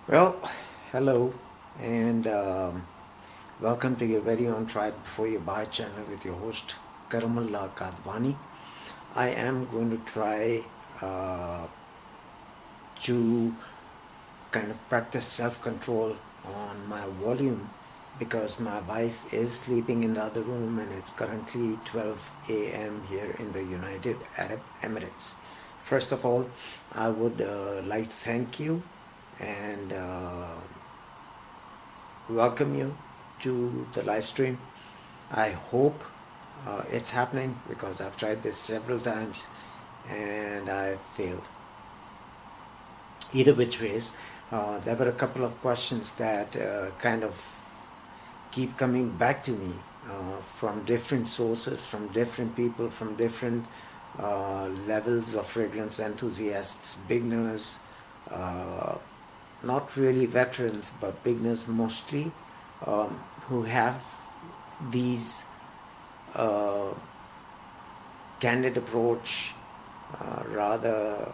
Well, hello, and welcome to your very own Try It Before You Buy channel with your host Karamullah Kadwani. I am going to try to kind of practice self-control on my volume because my wife is sleeping in the other room and it's currently 12 a.m. here in the United Arab Emirates. First of all, I would like to thank you and welcome you to the live stream. I hope it's happening because I've tried this several times and I failed. Either which ways, there were a couple of questions that kind of keep coming back to me from different sources, from different people, from different levels of fragrance enthusiasts, beginners, uh, not really veterans, but beginners mostly, who have these uh, candid approach, rather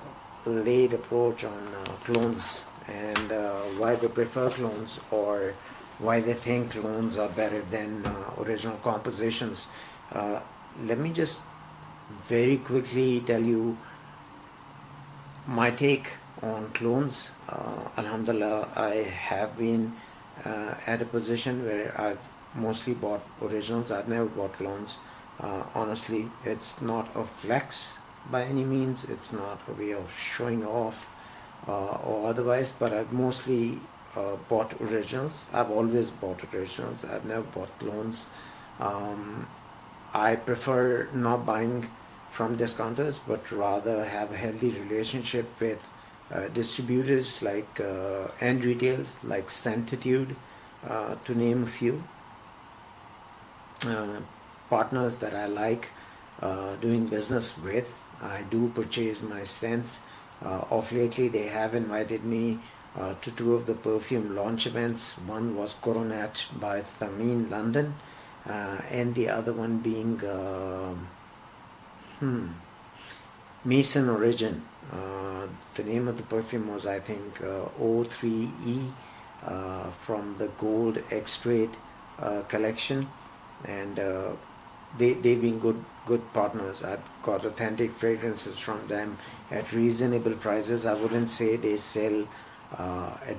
laid approach on clones and why they prefer clones or why they think clones are better than original compositions. Uh, Let me just very quickly tell you my take on clones. Alhamdulillah, I have been at a position where I've mostly bought originals. I've never bought clones. Honestly, it's not a flex by any means. It's not a way of showing off or otherwise, but I've mostly bought originals. I've always bought originals. I've never bought clones. Um, I prefer not buying from discounters, but rather have a healthy relationship with distributors like and retailers like Sentitude, to name a few. Uh, Partners that I like doing business with. I do purchase my scents. Of lately, they have invited me to two of the perfume launch events. One was Coronet by Thameen London, and the other one being Mason Origin. The name of the perfume was, I think, O3E from the Gold X-Rate collection, and they've been good partners. I've got authentic fragrances from them at reasonable prices. I wouldn't say they sell at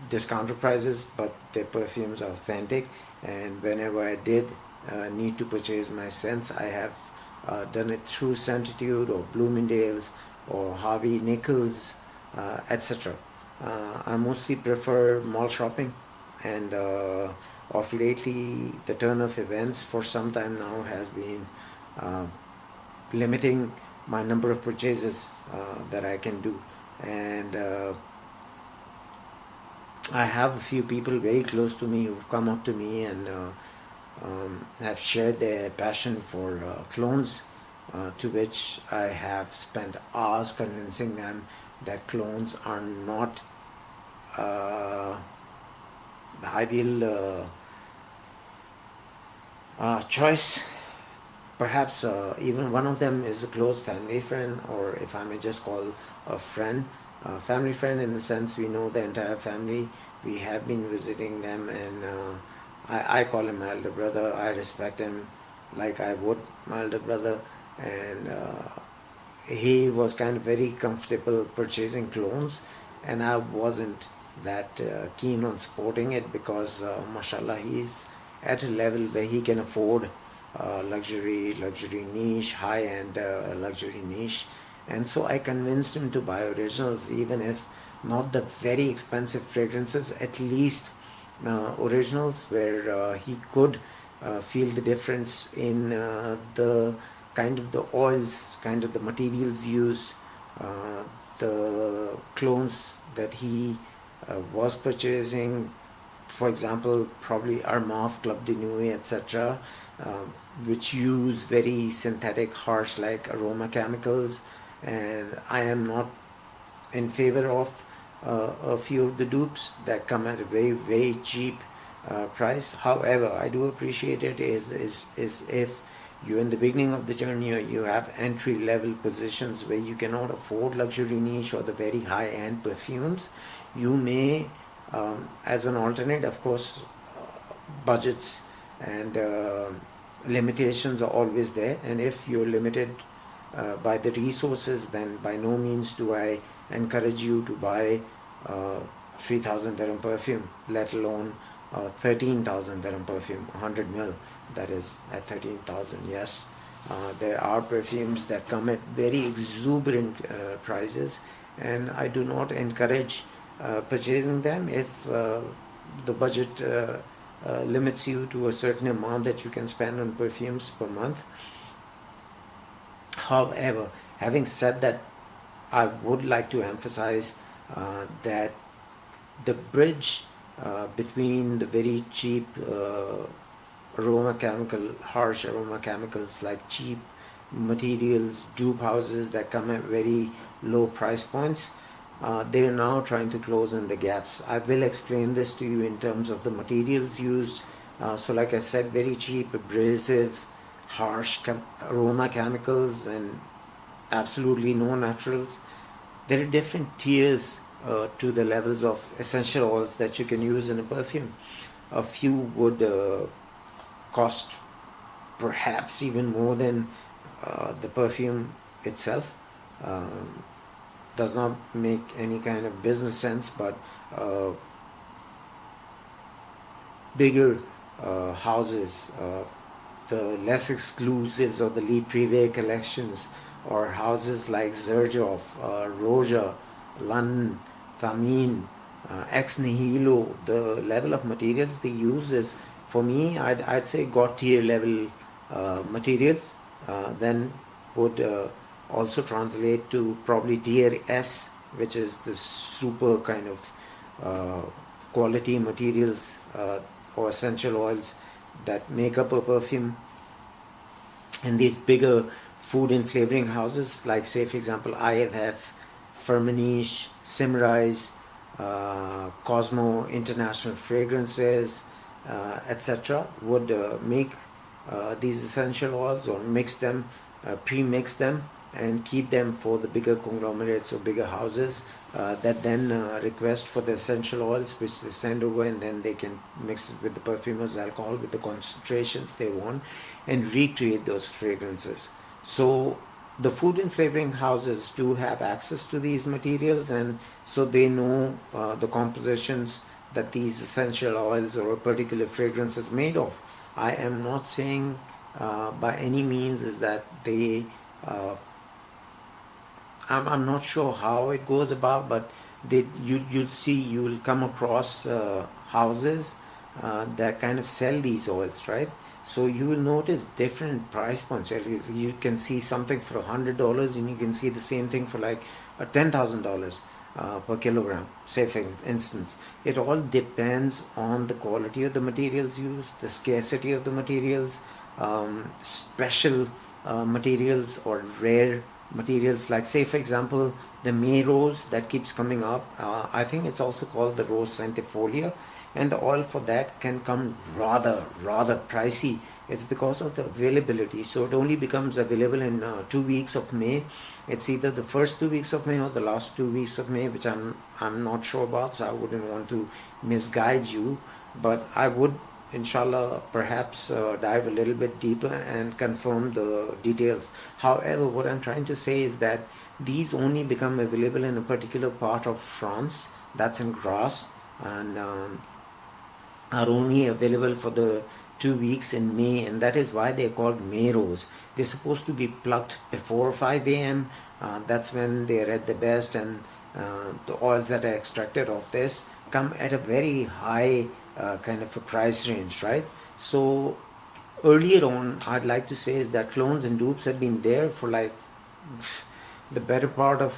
discounter prices, but their perfumes are authentic. And whenever I did need to purchase my scents, I have done it through Sentitude or Bloomingdale's or Harvey Nichols, etc. I mostly prefer mall shopping, and of lately the turn of events for some time now has been uh, limiting my number of purchases that I can do, and I have a few people very close to me who've come up to me and have shared their passion for clones, to which I have spent hours convincing them that clones are not the ideal choice. Perhaps even one of them is a close family friend, or if I may just call a friend, family friend in the sense we know the entire family. We have been visiting them, and I call him my elder brother. I respect him like I would my elder brother, and he was kind of very comfortable purchasing clones, and I wasn't that keen on supporting it because, mashallah, he's at a level where he can afford luxury niche, high end luxury niche, and so I convinced him to buy originals, even if not the very expensive fragrances, at least originals where he could feel the difference in the kind of the oils, kind of the materials used, the clones that he was purchasing, for example, probably Armaf, Club de Nuit, etc., which use very synthetic, harsh like aroma chemicals. And I am not in favor of a few of the dupes that come at a very cheap price. However, I do appreciate it is if you're in the beginning of the journey or you have entry level positions where you cannot afford luxury niche or the very high end perfumes, you may As an alternate, of course, budgets and limitations are always there, and if you're limited by the resources, then by no means do I encourage you to buy 3,000 dirham perfume, let alone 13,000 dirham perfume, 100 ml, that is at 13,000. Yes, there are perfumes that come at very exuberant prices, and I do not encourage purchasing them if the budget limits you to a certain amount that you can spend on perfumes per month. However, having said that, I would like to emphasize that the bridge between the very cheap harsh aroma chemicals like cheap materials, dupe houses that come at very low price points, they are now trying to close in the gaps. I will explain this to you in terms of the materials used. So like I said, very cheap, abrasive, harsh aroma chemicals and absolutely no naturals. There are different tiers to the levels of essential oils that you can use in a perfume. A few would cost perhaps even more than the perfume itself. Does not make any kind of business sense, but bigger houses, the less exclusives or the Lee Privé collections, or houses like Xerjoff, Roja, London, Thameen, Ex Nihilo, the level of materials they use is, for me, I'd say God tier level materials. Then would also translate to probably tier S, which is the super kind of quality materials or essential oils that make up a perfume. And these bigger food and flavoring houses, like say for example IFF, Firmenich, Simrise, Cosmo International Fragrances, etc., would make these essential oils or mix them, pre-mix them, and keep them for the bigger conglomerates or bigger houses that then request for the essential oils, which they send over, and then they can mix it with the perfumer's alcohol with the concentrations they want and recreate those fragrances. So the food and flavoring houses do have access to these materials, and so they know the compositions that these essential oils or a particular fragrance is made of. I am not saying by any means is that they I'm not sure how it goes about, but you'll come across houses that kind of sell these oils, right? So you will notice different price points. You can see something for $100, and you can see the same thing for like $10,000 per kilogram, say for instance. It all depends on the quality of the materials used, the scarcity of the materials, special materials or rare materials, like say for example the May rose that keeps coming up. I think it's also called the rose centifolia, and the oil for that can come rather pricey. It's because of the availability. So it only becomes available in 2 weeks of May. It's either the first 2 weeks of May or the last 2 weeks of May, which I'm not sure about, so I wouldn't want to misguide you, but I would inshallah perhaps dive a little bit deeper and confirm the details. However, what I'm trying to say is that these only become available in a particular part of France, that's in Grasse, and are only available for the 2 weeks in May, and that is why they're called May rose. They're supposed to be plucked before 5 a.m. That's when they're at the best, and the oils that are extracted of this come at a very high kind of a price range, right? So earlier on, I'd like to say is that clones and dupes have been there for like the better part of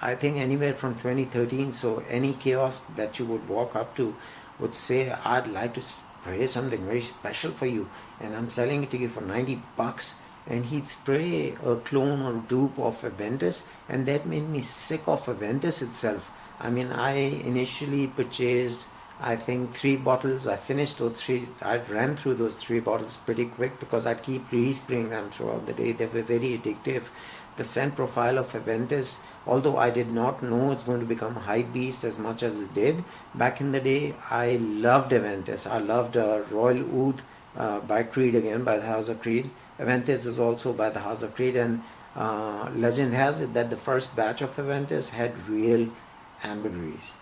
I think anywhere from 2013. So any kiosk that you would walk up to would say, I'd like to spray something very special for you, and I'm selling it to you for $90, and he'd spray a clone or dupe of Aventus, and that made me sick of Aventus itself. I mean, I initially purchased, I think, 3 bottles. I finished those 3. I ran through those 3 bottles pretty quick because I'd keep re-spraying them throughout the day. They were very addictive. The scent profile of Aventus although I did not know it's going to become a hype beast as much as it did back in the day. I loved Aventus. I loved Royal Oud by Creed, again by the House of Creed. Aventus is also by the House of Creed, and legend has it that the first batch of Aventus had real ambergris.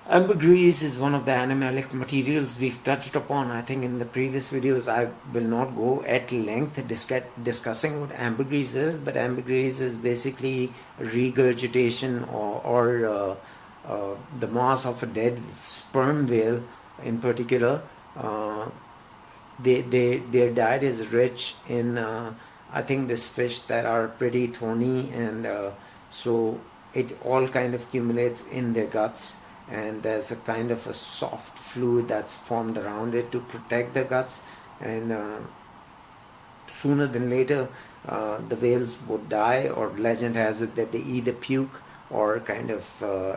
Ambergris is one of the animalic materials we've touched upon, I think, in the previous videos. I will not go at length discussing what ambergris is, but ambergris is basically regurgitation or the mass of a dead sperm whale in particular. Their diet is rich in, I think, this fish that are pretty thorny, and so it all kind of accumulates in their guts, and there's a kind of a soft fluid that's formed around it to protect the guts, and sooner than later the whales would die, or legend has it that they either puke or kind of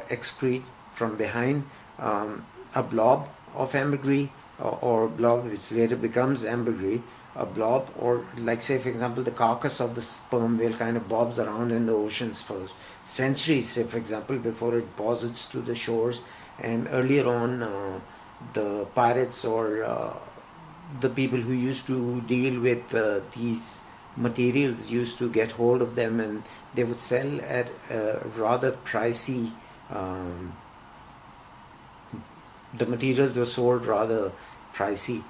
excrete from behind a blob of ambergris, or blob which later becomes ambergris, a blob, or like say for example the carcass of the sperm whale kind of bobs around in the oceans for centuries, say for example, before it posits to the shores. And earlier on the pirates or the people who used to deal with these materials used to get hold of them, and they would sell at rather pricey, the materials were sold rather pricey.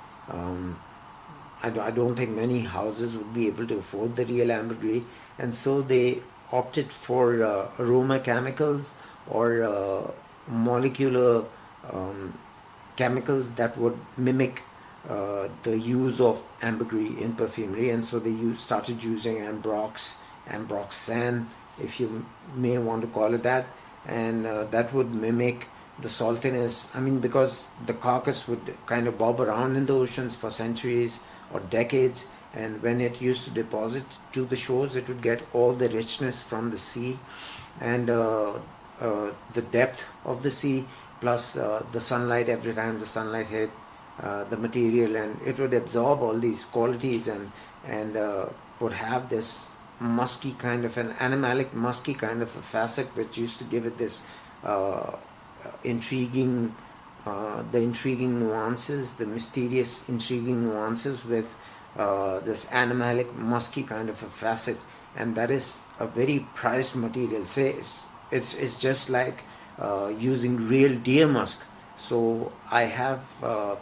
I don't think many houses would be able to afford the real ambergris, and so they opted for aroma chemicals or molecular chemicals that would mimic the use of ambergris in perfumery, and so they started using ambroxan, if you may want to call it that, and that would mimic the saltiness. I mean, because the carcass would kind of bob around in the oceans for centuries or decades, and when it used to deposit to the shores, it would get all the richness from the sea and the depth of the sea, plus the sunlight. Every time the sunlight hit the material, and it would absorb all these qualities, and would have this musky kind of an animalic musky kind of a facet, which used to give it this intriguing the intriguing nuances, the mysterious intriguing nuances with this animalic musky kind of a facet. And that is a very prized material. Say it's just like using real deer musk. So I have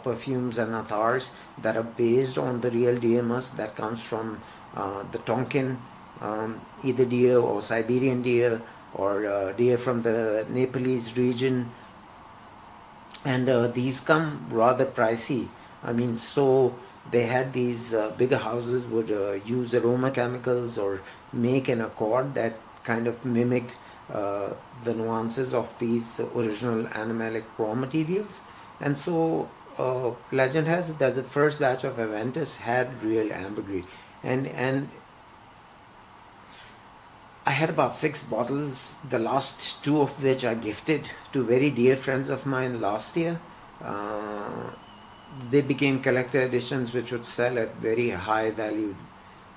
perfumes and athars that are based on the real deer musk that comes from the Tonkin, either deer or Siberian deer, or deer from the Nepalese region, and these come rather pricey. I mean, so they had these bigger houses would use aroma chemicals or make an accord that kind of mimicked the nuances of these original animalic raw materials. And so legend has it that the first batch of Aventus had real ambergris, and I had about 6 bottles, the last 2 of which I gifted to very dear friends of mine last year. They became collector editions which would sell at very high value,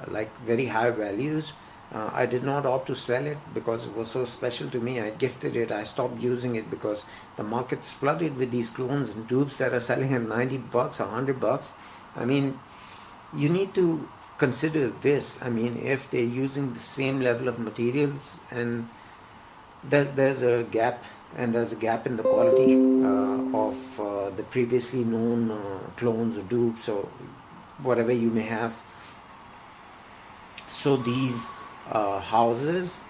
like very high values. I did not opt to sell it because it was so special to me. I gifted it. I stopped using it because the market's flooded with these clones and dupes that are selling at $90, $100. I mean, you need to consider this. I mean, if they're using the same level of materials, and there's a gap, and there's a gap in the quality of the previously known clones or dupes or whatever you may have. So these houses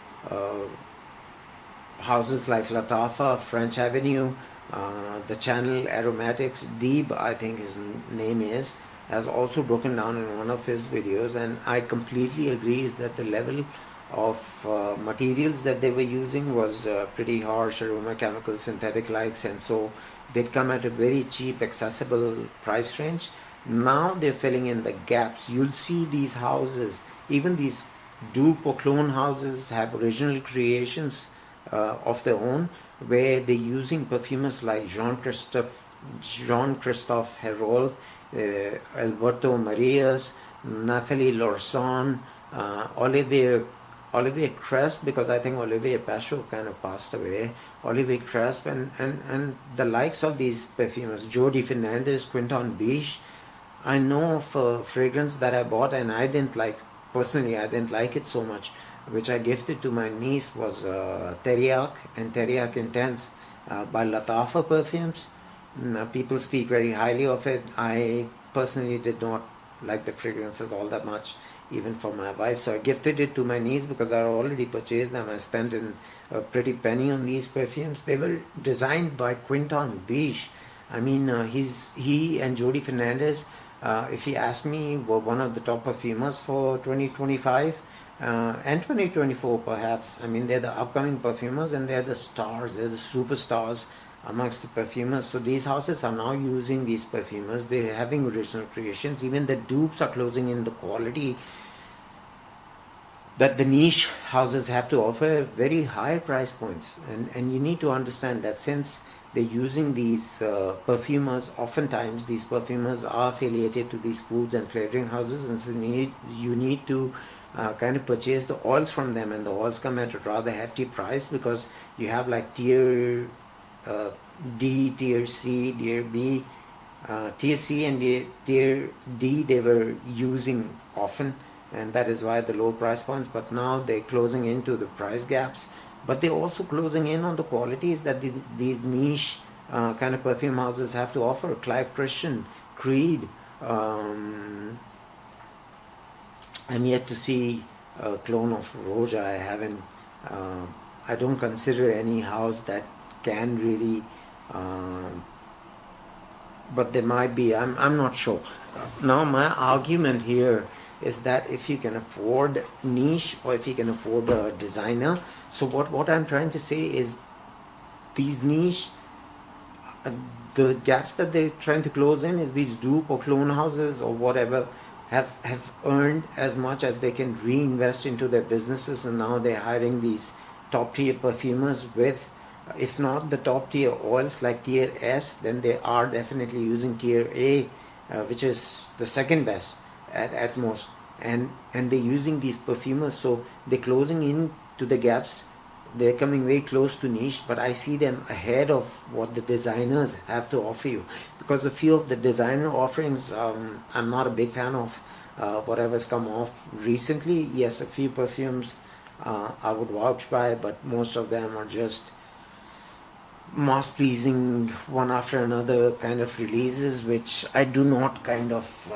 like Latafa, French Avenue, the Channel Aromatics, Deeb, I think his name is, has also broken down in one of his videos, and I completely agree is that the level of materials that they were using was pretty harsh, aroma chemical, synthetic likes, and so they'd come at a very cheap, accessible price range. Now they're filling in the gaps. You'll see these houses, even these dupe or clone houses, have original creations of their own, where they're using perfumers like Jean-Christophe Herold, Alberto Marias, Nathalie Lorson, Olivier Olivier Cresp, because I think Olivier Pachot kind of passed away. Olivier Cresp and the likes of these perfumers, Jody Fernandez, Quinton Biche. I know of a fragrance that I bought and I didn't like, personally, I didn't like it so much, which I gifted to my niece, was Teriyak and Teriyak Intense by Latafa Perfumes. People speak very highly of it. I personally did not like the fragrances all that much, even for my wife. So I gifted it to my niece because I already purchased them. I spent a pretty penny on these perfumes. They were designed by Quinton Biche. I mean, he and Jody Fernandez, if he asked me, were one of the top perfumers for 2025 and 2024 perhaps. I mean, they're the upcoming perfumers and they're the stars, they're the superstars amongst the perfumers. So these houses are now using these perfumers. They're having original creations. Even the dupes are closing in the quality that the niche houses have to offer very high price points. And you need to understand that since they're using these perfumers, oftentimes these perfumers are affiliated to these foods and flavoring houses, and so you need to kind of purchase the oils from them, and the oils come at a rather hefty price because you have like tier uh, D, tier C, tier B, tier C and tier D they were using often, and that is why the low price points. But now they're closing into the price gaps, but they're also closing in on the qualities that these niche kind of perfume houses have to offer. Clive Christian, Creed. I'm yet to see a clone of Roja. I haven't. Uh, I don't consider any house that can really. But there might be. I'm not sure. Now my argument here is that if you can afford niche or if you can afford a designer. So what I'm trying to say is these niche, uh, the gaps that they're trying to close in is these dupe or clone houses or whatever have earned as much as they can reinvest into their businesses, and now they're hiring these top tier perfumers with, if not the top tier oils like tier S, then they are definitely using tier A, which is the second best at most, and they're using these perfumers, so they're closing in to the gaps. They're coming very close to niche, but I see them ahead of what the designers have to offer you, because a few of the designer offerings, I'm not a big fan of. Whatever's come off recently, yes, a few perfumes I would vouch by, but most of them are just mass pleasing one after another kind of releases, which I do not kind of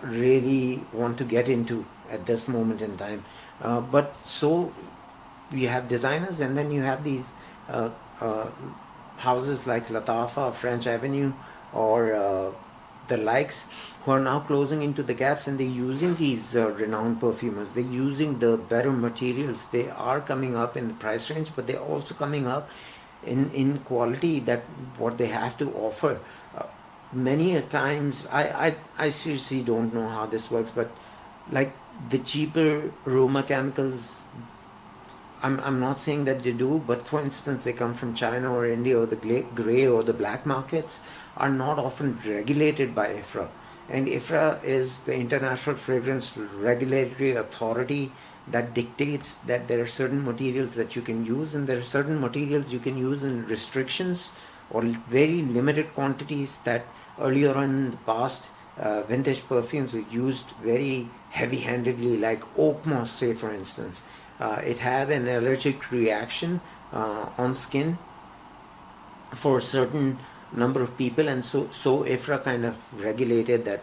really want to get into at this moment in time. But so you have designers, and then you have these uh, uh, houses like Latafa, French Avenue, or the likes, who are now closing into the gaps, and they're using these renowned perfumers. They're using the better materials. They are coming up in the price range, but they're also coming up in quality, that what they have to offer. Many a times, I seriously don't know how this works, but like the cheaper aroma chemicals, I'm not saying that they do, but for instance, they come from China or India, or the gray or the black markets are not often regulated by IFRA. And IFRA is the International Fragrance Regulatory Authority that dictates that there are certain materials that you can use, and there are certain materials you can use in restrictions or very limited quantities, that earlier on in the past, vintage perfumes were used very heavy handedly, like oak moss, say for instance. It had an allergic reaction on skin for a certain number of people, and so IFRA kind of regulated that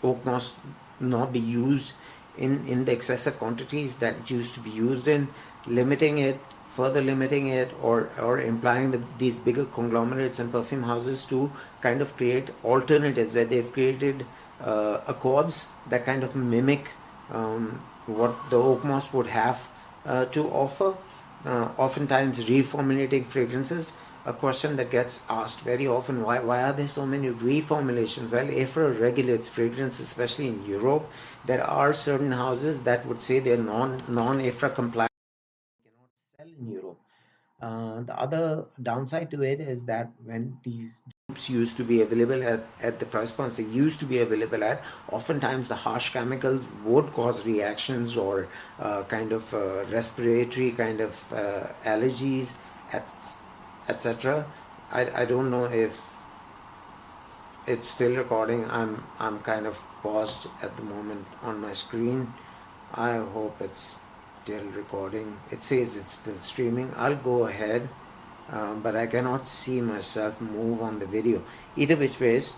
oak moss not be used in the excessive quantities that it used to be used in, limiting it, further limiting it, or implying that these bigger conglomerates and perfume houses to kind of create alternatives, that they've created accords that kind of mimic what the oak moss would have to offer, oftentimes reformulating fragrances. A question that gets asked very often: why are there so many reformulations? Well, IFRA regulates fragrance, especially in Europe. There are certain houses that would say they're non IFRA compliant, cannot sell in Europe. The other downside to it is that when these used to be available at the price points they used to be available at. Oftentimes the harsh chemicals would cause reactions or kind of respiratory kind of allergies, etc. I don't know if it's still recording. I'm kind of paused at the moment on my screen. I hope it's still recording. It says it's still streaming. I'll go ahead, but I cannot see myself move on the video. Either which ways,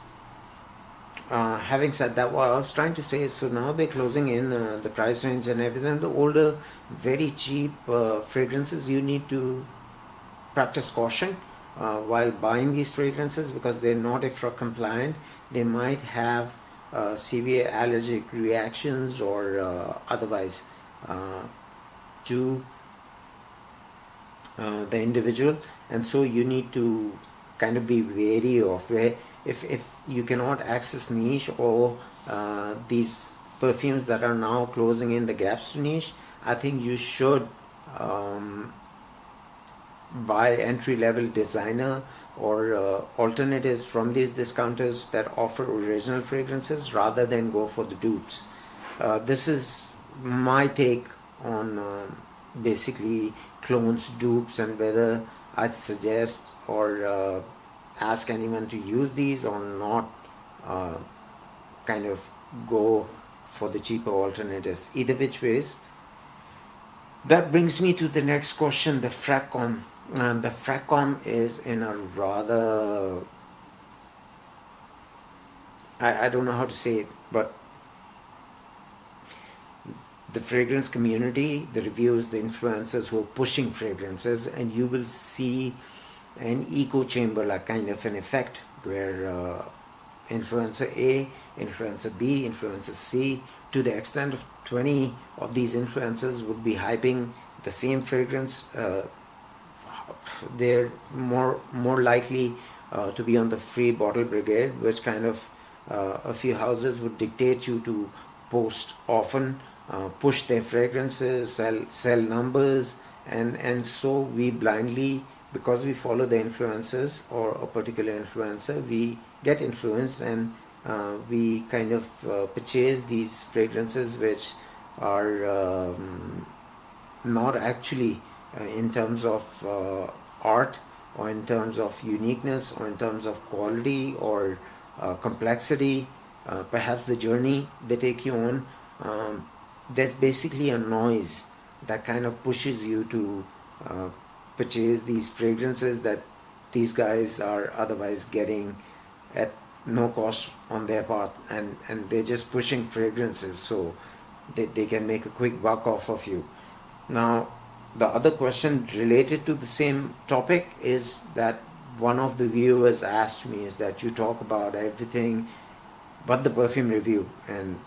having said that, what I was trying to say is, so now they're closing in the price range and everything. The older, very cheap fragrances, you need to practice caution while buying these fragrances, because they're not IFRA compliant. They might have severe allergic reactions or otherwise to the individual, and so you need to kind of be wary of where, if you cannot access niche or these perfumes that are now closing in the gaps to niche, I think you should buy entry-level designer or alternatives from these discounters that offer original fragrances rather than go for the dupes. This is my take on basically clones, dupes, and whether I'd suggest or ask anyone to use these or not, kind of go for the cheaper alternatives. Either which ways, that brings me to the next question, the Fragcom. The Fragcom is in a rather, I don't know how to say it, but the fragrance community, the reviews, the influencers who are pushing fragrances, and you will see an echo chamber like kind of an effect where influencer A, influencer B, influencer C, to the extent of 20 of these influencers would be hyping the same fragrance. They're more likely to be on the free bottle brigade, which kind of a few houses would dictate you to post often, push their fragrances, sell numbers, and so we blindly, because we follow the influencers or a particular influencer, we get influenced, and we kind of purchase these fragrances which are not actually in terms of art, or in terms of uniqueness, or in terms of quality, or complexity, perhaps the journey they take you on. There's basically a noise that kind of pushes you to purchase these fragrances that these guys are otherwise getting at no cost on their part, and they're just pushing fragrances so they can make a quick buck off of you. Now, the other question related to the same topic is that one of the viewers asked me is that you talk about everything but the perfume review, and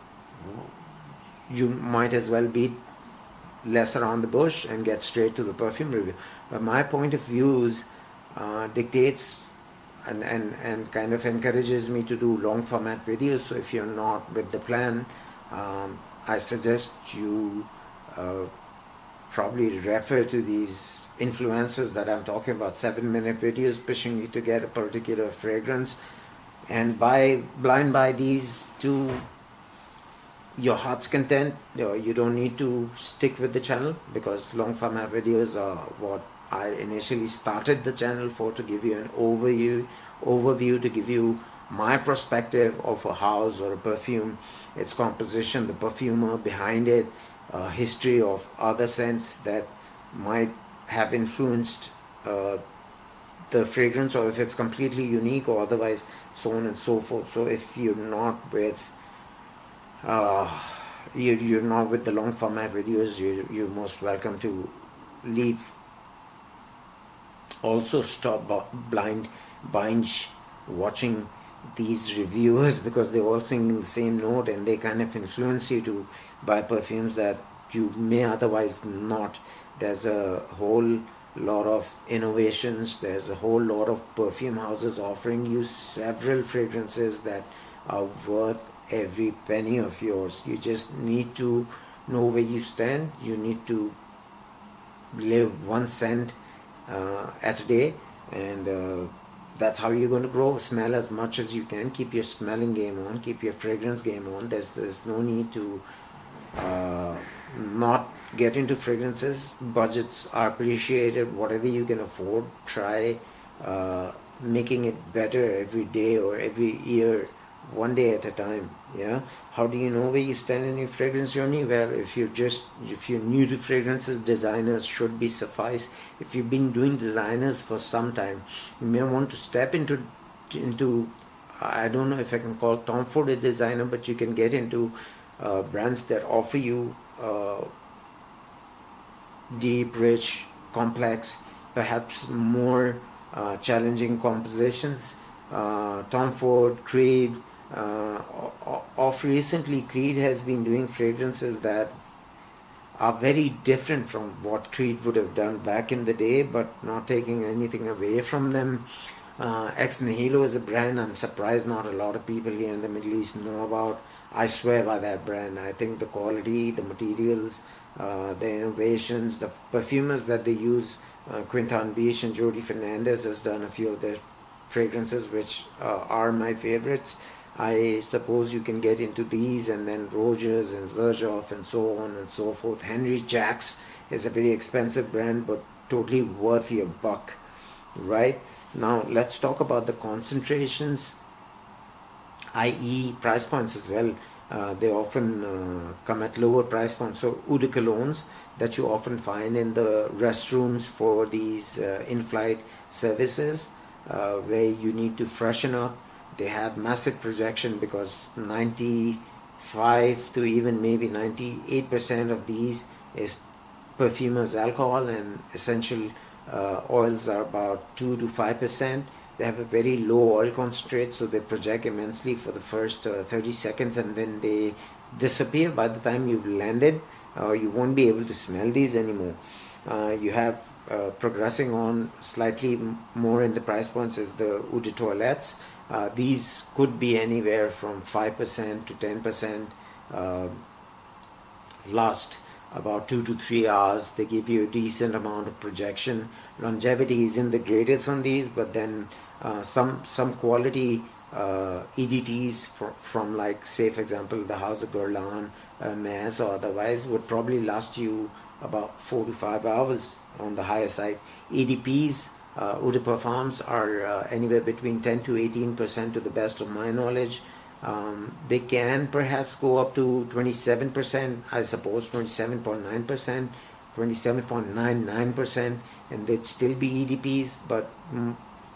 you might as well beat less around the bush and get straight to the perfume review. But my point of views dictates and kind of encourages me to do long format videos. So if you're not with the plan, I suggest you probably refer to these influencers that I'm talking about, 7-minute videos pushing you to get a particular fragrance, and blind buy these to your heart's content. You don't need to stick with the channel, because long format videos are what I initially started the channel for, to give you an overview, to give you my perspective of a house or a perfume, its composition, the perfumer behind it, history of other scents that might have influenced the fragrance, or if it's completely unique or otherwise, so on and so forth. So if you're not with you're not with the long format videos, you're most welcome to leave. Also stop binge watching these reviewers, because they all sing the same note and they kind of influence you to buy perfumes that you may otherwise not. There's a whole lot of innovations, there's a whole lot of perfume houses offering you several fragrances that are worth every penny of yours. You just need to know where you stand. You need to live 1 cent at a day, and That's how you're going to grow. Smell as much as you can. Keep your smelling game on. Keep your fragrance game on. There's no need to not get into fragrances. Budgets are appreciated. Whatever you can afford, try making it better every day or every year, one day at a time. Yeah. How do you know where you stand in your fragrance journey? Well, if you're new to fragrances, designers should be suffice. If you've been doing designers for some time, you may want to step into I don't know if I can call Tom Ford a designer, but you can get into brands that offer you deep, rich, complex, perhaps more challenging compositions. Tom Ford, Creed, of recently, Creed has been doing fragrances that are very different from what Creed would have done back in the day, but not taking anything away from them. Ex Nihilo is a brand I'm surprised not a lot of people here in the Middle East know about. I swear by that brand. I think the quality, the materials, the innovations, the perfumers that they use, Quinton Beach and Jody Fernandez has done a few of their fragrances which are my favorites. I suppose you can get into these, and then Rogers and Xerjoff and so on and so forth. Henry Jacks is a very expensive brand, but totally worth your buck, right? Now let's talk about the concentrations, i.e. price points as well. They often come at lower price points. So eau de colognes that you often find in the restrooms for these in-flight services where you need to freshen up. They have massive projection because 95 to even maybe 98% of these is perfumers alcohol, and essential oils are about 2 to 5%. They have a very low oil concentrate, so they project immensely for the first 30 seconds and then they disappear. By the time you've landed, you won't be able to smell these anymore. You have progressing on slightly more in the price points is the eau de toilettes. These could be anywhere from 5% to 10%. Last about 2 to 3 hours. They give you a decent amount of projection. Longevity isn't the greatest on these, but then some quality EDTs from like, say for example, the House of Guerlain, Hermes or otherwise would probably last you about 4 to 5 hours on the higher side. EDPs, eau de parfums, are anywhere between 10 to 18% to the best of my knowledge. They can perhaps go up to 27%, I suppose 27.9%, 27.99%, and they'd still be EDPs, but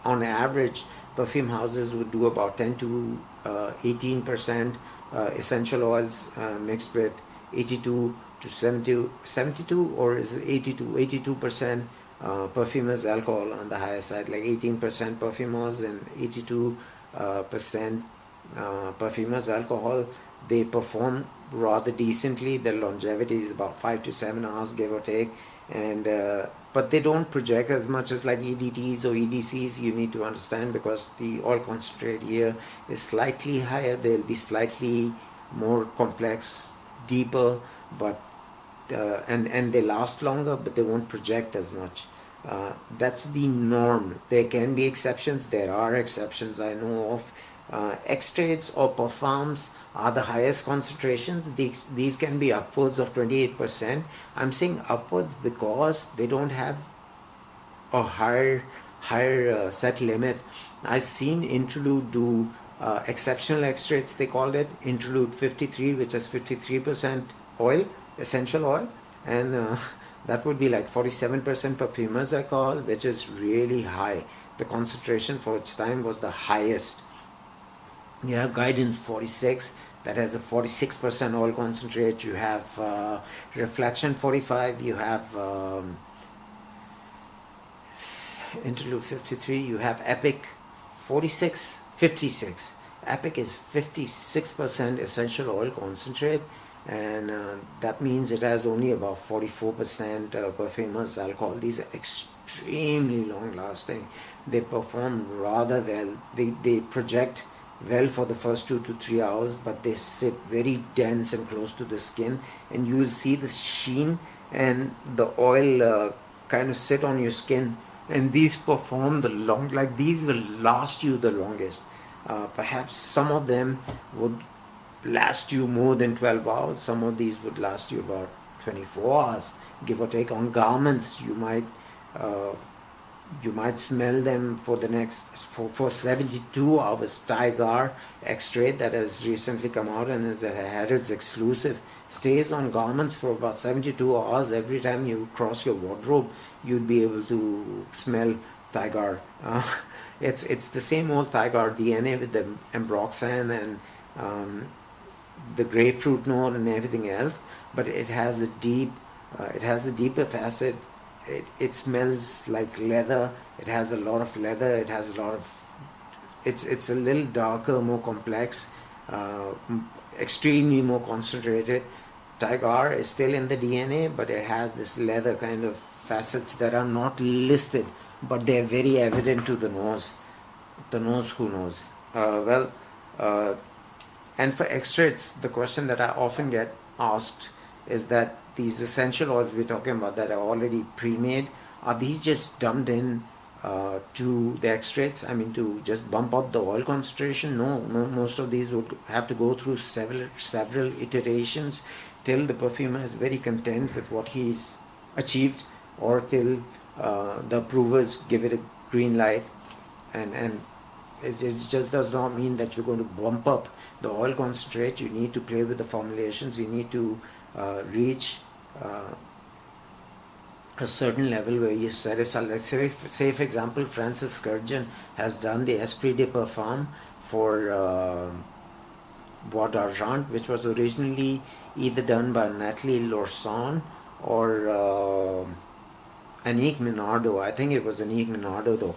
on average, perfume houses would do about 10 to 18% essential oils mixed with 82 to 72, or is it 82% perfumers alcohol on the higher side, like 18% perfume oils and 82% perfumers alcohol. They perform rather decently. Their longevity is about 5 to 7 hours, give or take, and but they don't project as much as like EDTs or EDCs. You need to understand, because the oil concentrate here is slightly higher. They'll be slightly more complex, deeper, but and they last longer, but they won't project as much. That's the norm. There can be exceptions. There are exceptions I know of. Extracts or perfumes are the highest concentrations. These can be upwards of 28%. I'm saying upwards because they don't have a higher set limit. I've seen Interlude do exceptional extracts, they called it Interlude 53, which is 53% oil, essential oil, and that would be like 47% perfumers alcohol, which is really high. The concentration for its time was the highest. You have Guidance 46 that has a 46% oil concentrate. You have Reflection 45. You have Interlude 53. You have Epic 56. Epic is 56% essential oil concentrate, and that means it has only about 44% perfumers alcohol. These are extremely long lasting. They perform rather well. They project well for the first 2 to 3 hours, but they sit very dense and close to the skin, and you will see the sheen and the oil kind of sit on your skin and these perform the long, like these will last you the longest. Perhaps some of them would last you more than 12 hours. Some of these would last you about 24 hours, give or take. On garments, uh, you might smell them for the next for 72 hours. Tiger X-ray that has recently come out and is a Harrods exclusive stays on garments for about 72 hours. Every time you cross your wardrobe, you'd be able to smell Tiger. It's the same old Tiger DNA with the ambroxan and the grapefruit note and everything else, but it has a deeper facet. It smells like leather. It has a lot of leather. It has a lot of. It's a little darker, more complex, extremely more concentrated. Tiger is still in the DNA, but it has this leather kind of facets that are not listed, but they're very evident to the nose. The nose who knows. Uh, and for extracts, the question that I often get asked is that these essential oils we're talking about that are already pre-made, are these just dumped in to the extracts? I mean, to just bump up the oil concentration? No, most of these would have to go through several iterations till the perfumer is very content with what he's achieved, or till the approvers give it a green light. And it just does not mean that you're going to bump up the oil concentrate. You need to play with the formulations. You need to reach a certain level where you set aside. Let's say for example, Francis Sturgeon has done the Esprit de Parfum for Bois d'Argent, which was originally either done by Nathalie Lorson or Annick Minardo. I think it was Annick Minardo though.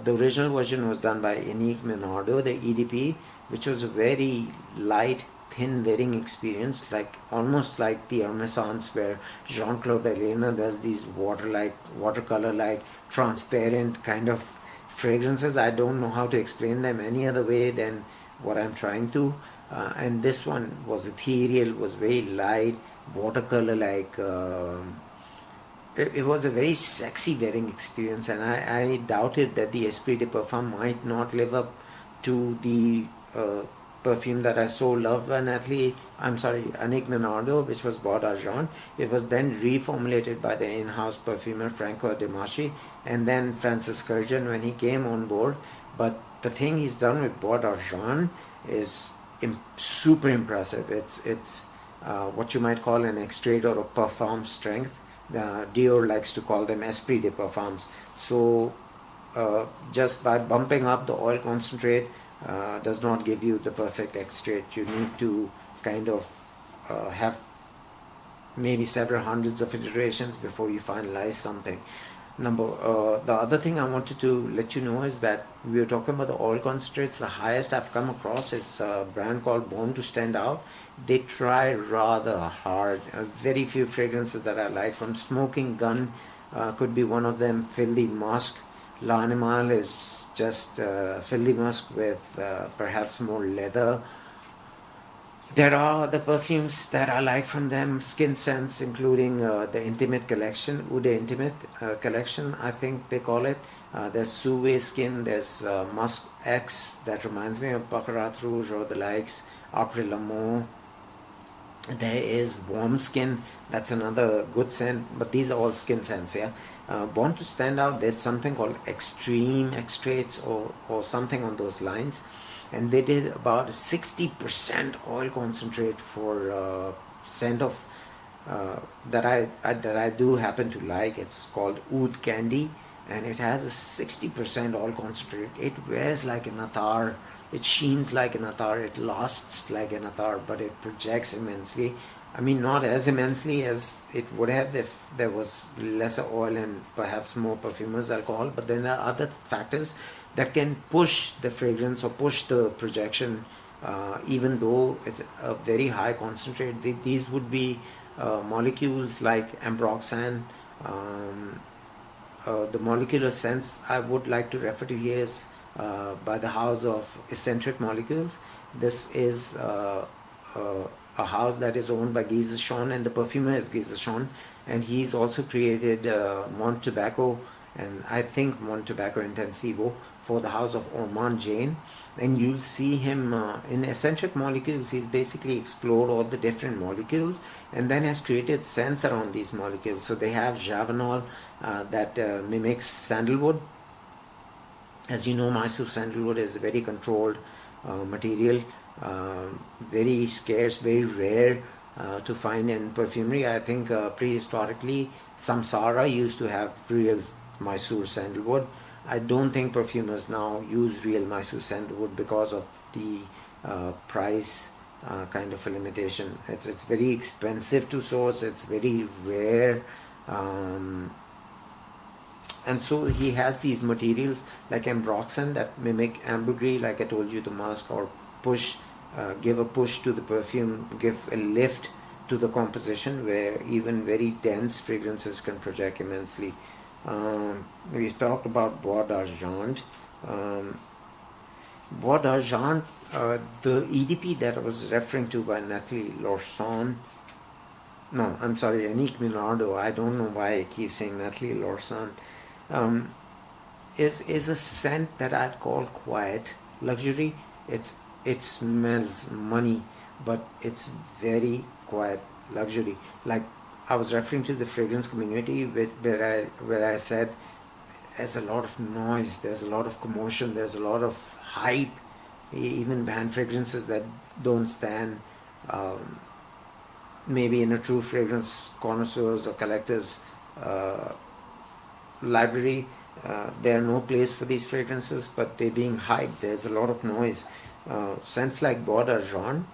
The original version was done by Annick Minardo, the EDP, which was a very light, thin wearing experience, like almost like the Hermescence, where Jean-Claude Elena does these watercolor-like, transparent kind of fragrances. I don't know how to explain them any other way than what I'm trying to. And this one was ethereal, was very light, watercolor-like. It was a very sexy wearing experience, and I doubted that the Esprit de Parfum might not live up to the perfume that I so loved by Annick Minardo, which was Bois d'Argent. It was then reformulated by the in-house perfumer Franco Demaschi, and then Francis Sturgeon when he came on board. But the thing he's done with Bois d'Argent is super impressive. It's what you might call an extrait or a parfum strength. Dior likes to call them Esprit de Parfums. So just by bumping up the oil concentrate does not give you the perfect extract. You need to kind of have maybe several hundreds of iterations before you finalize something. The other thing I wanted to let you know is that we were talking about the oil concentrates. The highest I've come across is a brand called Born to Stand Out. They try rather hard. Very few fragrances that I like. From Smoking Gun could be one of them. Filthy Musk. L'Animal is just filthy musk with perhaps more leather. There are the perfumes that I like from them, Skin Sense, including the Intimate collection, Ude Intimate collection, I think they call it. There's Suwe Skin, there's Musk X, that reminds me of Baccarat Rouge or the likes, Après l'Amour. There is Warm Skin, that's another good scent, but these are all skin scents, yeah. Born to Stand Out, there's something called Extreme Extracts or something on those lines. And they did about 60% oil concentrate for scent of that I do happen to like. It's called Oud Candy, and it has a 60% oil concentrate. It wears like an attar, it sheens like an attar, it lasts like an attar, but it projects immensely. I mean, not as immensely as it would have if there was lesser oil and perhaps more perfumer's alcohol, but then there are other factors that can push the fragrance or push the projection, even though it's a very high concentrate. These would be molecules like ambroxan. The molecular scents I would like to refer to here is by the house of Eccentric Molecules. This is a house that is owned by Guy Zachon, and the perfumer is Guy Zachon, and he's also created Mont Tobacco and I think one tobacco intensivo for the house of Orman Jain. And you'll see him in eccentric molecules. He's basically explored all the different molecules and then has created scents around these molecules. So they have javanol that mimics sandalwood. As you know, Mysore sandalwood is a very controlled material, very scarce, very rare to find in perfumery. I think prehistorically, Samsara used to have real Mysore sandalwood. I don't think perfumers now use real Mysore sandalwood because of the price kind of a limitation. It's very expensive to source. It's very rare. And so he has these materials like ambroxan that mimic ambergris, like I told you, the musk, or push, give a push to the perfume, give a lift to the composition, where even very dense fragrances can project immensely. We've talked about Bois d'Argent. Bois d'Argent, the EDP that I was referring to by Nathalie Lorson, no, I'm sorry, Annick Minardo, I don't know why I keep saying Nathalie Lorson, is a scent that I'd call quiet luxury. It smells money, but it's very quiet luxury. Like I was referring to the fragrance community where I said there's a lot of noise, there's a lot of commotion, there's a lot of hype, even banned fragrances that don't stand maybe in a true fragrance connoisseurs or collectors library. There are no place for these fragrances, but they're being hyped. There's a lot of noise. Scents like Bois d'Argent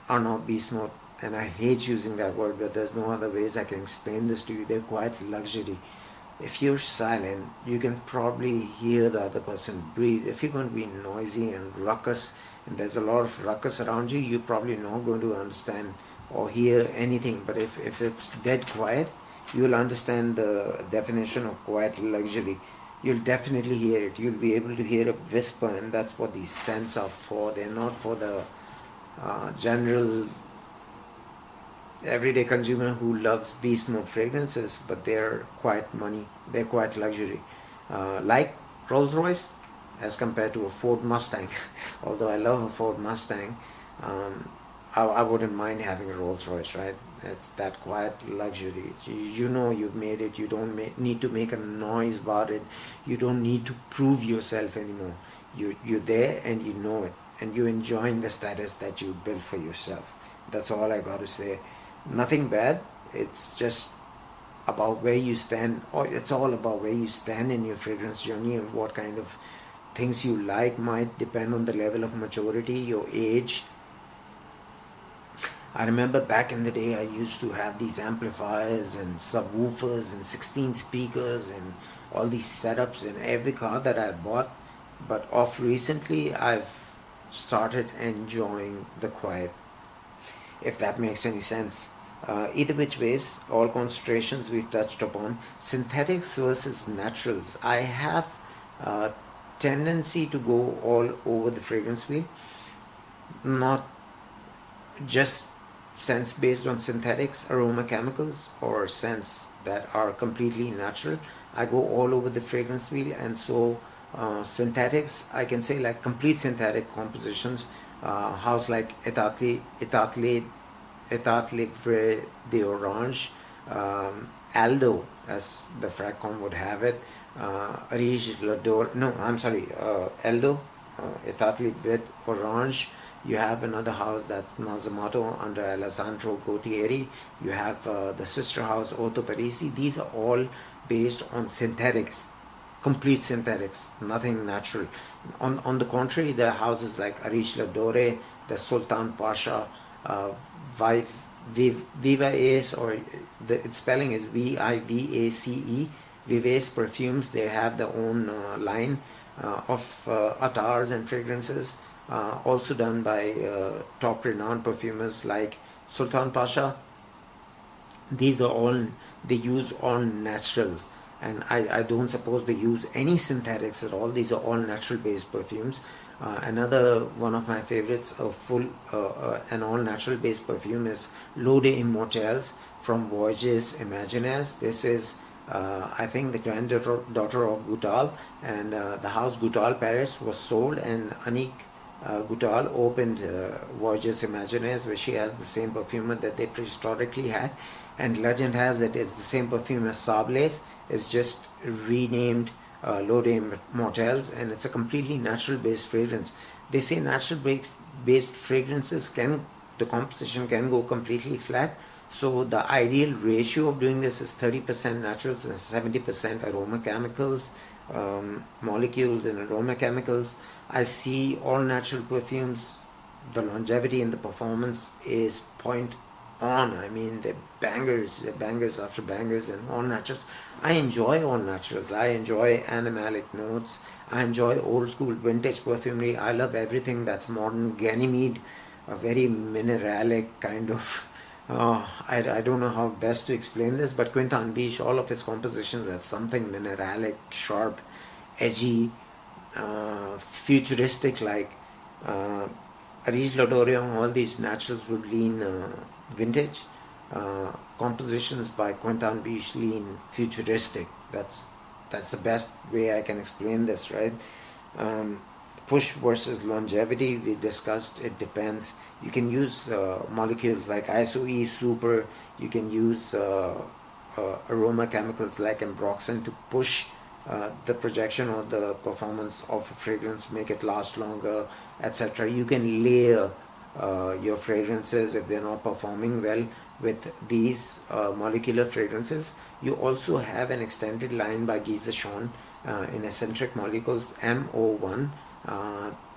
are not beast mode, and I hate using that word, but there's no other ways I can explain this to you. They're quite luxury. If you're silent, you can probably hear the other person breathe. If you're going to be noisy and ruckus, and there's a lot of ruckus around you, you're probably not going to understand or hear anything. But if it's dead quiet, you'll understand the definition of quiet luxury. You'll definitely hear it. You'll be able to hear a whisper, and that's what these scents are for. They're not for the general everyday consumer who loves beast mode fragrances, but they're quite money. They're quite luxury. Like Rolls-Royce as compared to a Ford Mustang. Although I love a Ford Mustang, I wouldn't mind having a Rolls-Royce, right? It's that quiet luxury. You know you've made it. You don't need to make a noise about it. You don't need to prove yourself anymore. You're there and you know it. And you're enjoying the status that you built for yourself. That's all I got to say. Nothing bad. It's just about where you stand. Or it's all about where you stand in your fragrance journey, and what kind of things you like might depend on the level of maturity, your age. I remember back in the day I used to have these amplifiers and subwoofers and 16 speakers and all these setups in every car that I bought. But of recently I've started enjoying the quiet, if that makes any sense. Either which ways, all concentrations we've touched upon. Synthetics versus naturals. I have a tendency to go all over the fragrance wheel, not just scents based on synthetics, aroma chemicals, or scents that are completely natural. I go all over the fragrance wheel, and so synthetics, I can say, like complete synthetic compositions, house like Etat Livre d'Orange, Aldo, as the Fragcom would have it, Arige L'Adore, no, I'm sorry, Aldo, Etat Livre d'Orange. You have another house that's Nazzamato under Alessandro Gottieri. You have the sister house Otto Parisi. These are all based on synthetics, complete synthetics, nothing natural. On the contrary, there are houses like Arige L'Adore, the Sultan Pasha, Viva Ace, or its spelling is Vivace, Vivace Perfumes. They have their own line of attars and fragrances, also done by top renowned perfumers like Sultan Pasha. These are all, they use all naturals, and I don't suppose they use any synthetics at all. These are all natural based perfumes. Another one of my favorites, an all natural based perfume, is L'Eau des Immortels from Voyages Imaginaires. This is I think the granddaughter of Goutal, and the house Goutal Paris was sold, and Anik Goutal opened Voyages Imaginaires, where she has the same perfume that they prehistorically had, and legend has it it's the same perfume as Sable's. It's just renamed L'Eau des Mortels, and it's a completely natural based fragrance. They say natural based fragrances the composition can go completely flat. So the ideal ratio of doing this is 30% naturals and 70% aroma chemicals, molecules and aroma chemicals. I see all natural perfumes, the longevity and the performance is point on. I mean, they're bangers after bangers, and all naturals. I enjoy all naturals. I enjoy animalic notes. I enjoy old school vintage perfumery. I love everything that's modern. Ganymede, a very mineralic kind of. I don't know how best to explain this, but Quinton Beach, all of his compositions have something mineralic, sharp, edgy, futuristic, like Aris Lodorion. All these naturals would lean vintage. Compositions by Quinton Beach lean futuristic. That's the best way I can explain this, right? Push versus longevity, we discussed, it depends. You can use molecules like ISO-E super, you can use aroma chemicals like ambroxan to push the projection or the performance of a fragrance, make it last longer, etc. You can layer your fragrances if they're not performing well with these molecular fragrances. You also have an extended line by Guy Zachon in eccentric molecules MO1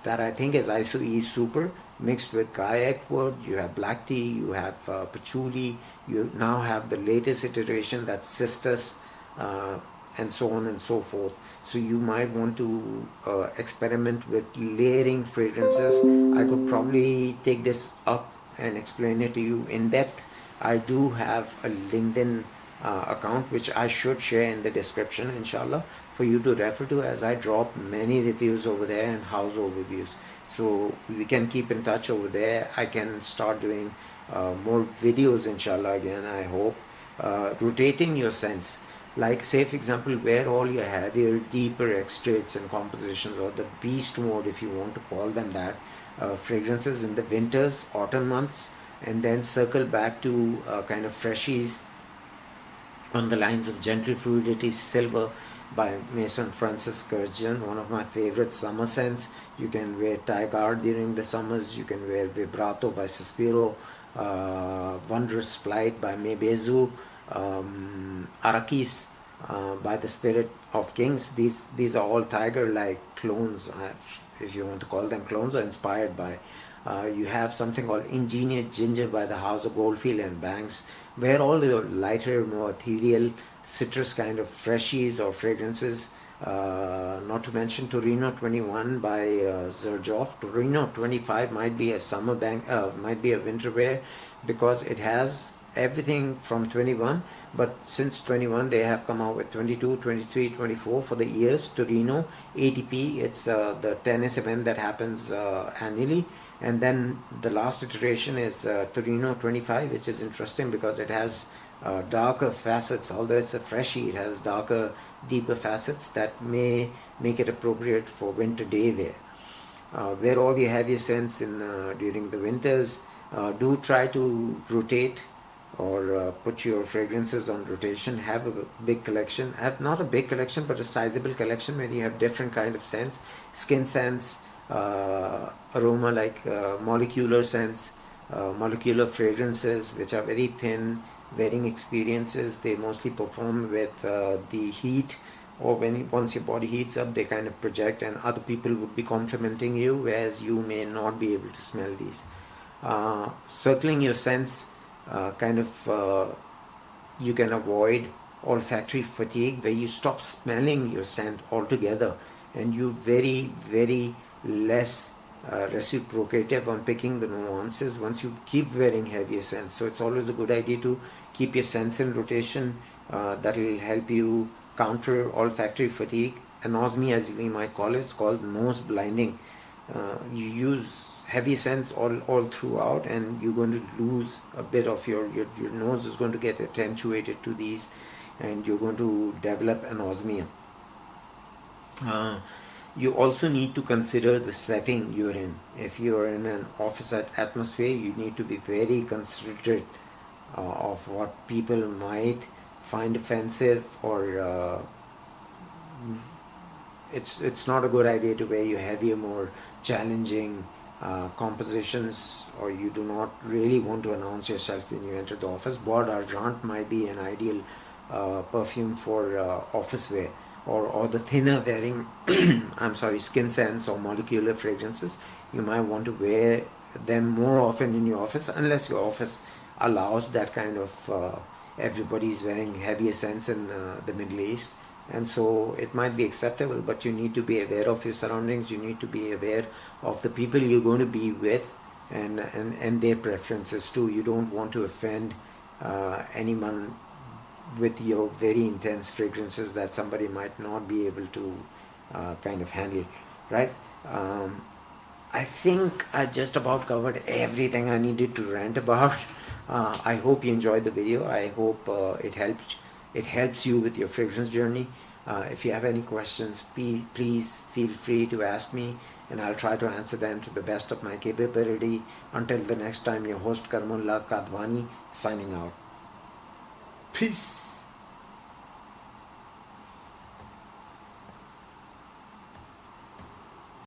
that I think is ISO-E super mixed with Gaiac wood. You have black tea, you have patchouli, you now have the latest iteration that's cistus, and so on and so forth. So you might want to experiment with layering fragrances. I could probably take this up and explain it to you in depth. I do have a LinkedIn account which I should share in the description, inshallah, for you to refer to, as I drop many reviews over there and house overviews. So we can keep in touch over there. I can start doing more videos, inshallah, again, I hope. Rotating your scents, like say for example, where all your heavier, deeper extracts and compositions, or the beast mode if you want to call them that, fragrances in the winters, autumn months, and then circle back to kind of freshies on the lines of Gentle Fluidity Silver by Mason Francis Kurkdjian, one of my favorite summer scents. You can wear Tigard during the summers, you can wear Vibrato by Suspiro, Wondrous Flight by Mebezu, Arakis by the Spirit of Kings. These are all tiger-like clones, if you want to call them clones, or inspired by. You have something called Ingenious Ginger by the House of Goldfield and Banks, where all your lighter, more ethereal, citrus kind of freshies or fragrances, not to mention Torino 21 by Zerjoff. Torino 25 might be a might be a winter wear, because it has everything from 21, but since 21 they have come out with 22, 23, 24 for the years. Torino ATP, it's the tennis event that happens annually. And then the last iteration is Torino 25, which is interesting because it has darker facets. Although it's a freshie, it has darker, deeper facets that may make it appropriate for winter day wear. Wear all your heavier scents in during the winters. Do try to rotate or put your fragrances on rotation. Have a big collection. Have not a big collection, but a sizable collection where you have different kind of scents, skin scents, aroma like molecular scents, molecular fragrances which are very thin, varying experiences. They mostly perform with the heat, or once your body heats up, they kind of project, and other people would be complimenting you, whereas you may not be able to smell these. Circling your scents, you can avoid olfactory fatigue, where you stop smelling your scent altogether, and you very less reciprocative on picking the nuances once you keep wearing heavier scents. So it's always a good idea to keep your scents in rotation. That will help you counter olfactory fatigue. Anosmia, as we might call it, it's called nose blinding. You use heavy scents all throughout, and you're going to lose a bit of your nose is going to get attenuated to these. and you're going to develop anosmia. You also need to consider the setting you're in. If you're in an office atmosphere, you need to be very considerate of what people might find offensive, or it's not a good idea to wear your heavier, more challenging compositions, or you do not really want to announce yourself when you enter the office. Frag-rant might be an ideal perfume for office wear, or the thinner wearing I'm sorry, skin scents or molecular fragrances. You might want to wear them more often in your office, unless your office allows that kind of everybody's wearing heavier scents in the Middle East, and so it might be acceptable, but you need to be aware of your surroundings. You need to be aware of the people you're going to be with, and their preferences too. You don't want to offend anyone with your very intense fragrances that somebody might not be able to kind of handle, right? I think I just about covered everything I needed to rant about. I hope you enjoyed the video. I hope it helps you with your fragrance journey. If you have any questions, please feel free to ask me, and I'll try to answer them to the best of my capability. Until the next time, your host Karmullah Kadwani signing out. Peace.